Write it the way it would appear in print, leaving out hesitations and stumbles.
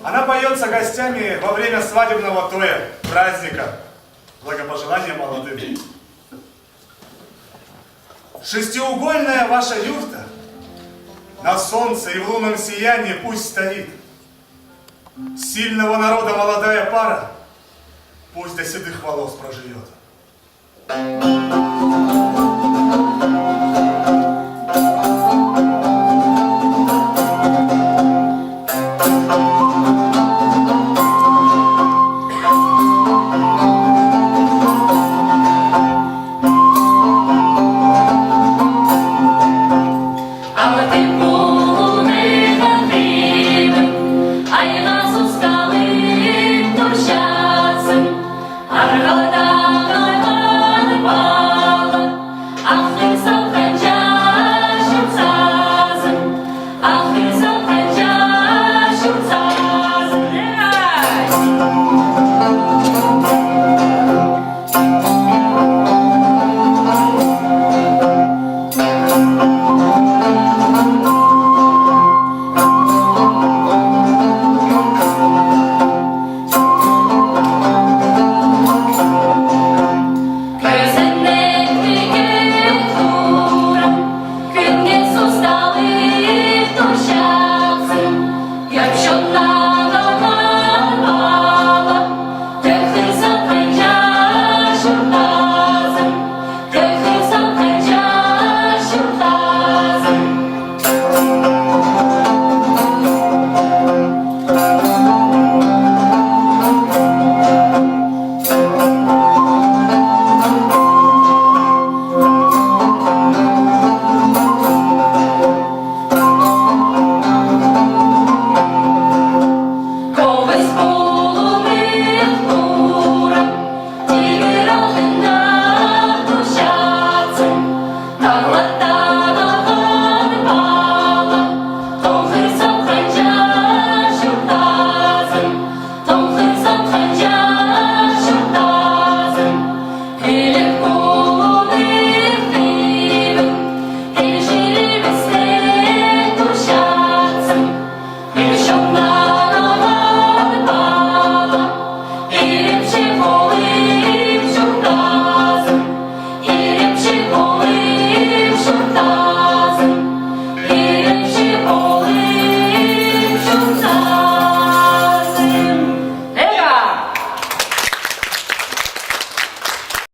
Она поется гостями во время свадебного тоя, праздника, благопожелания молодым. Шестиугольная ваша юрта на солнце и в лунном сиянии пусть стоит. Сильного народа молодая пара пусть до седых волос проживет.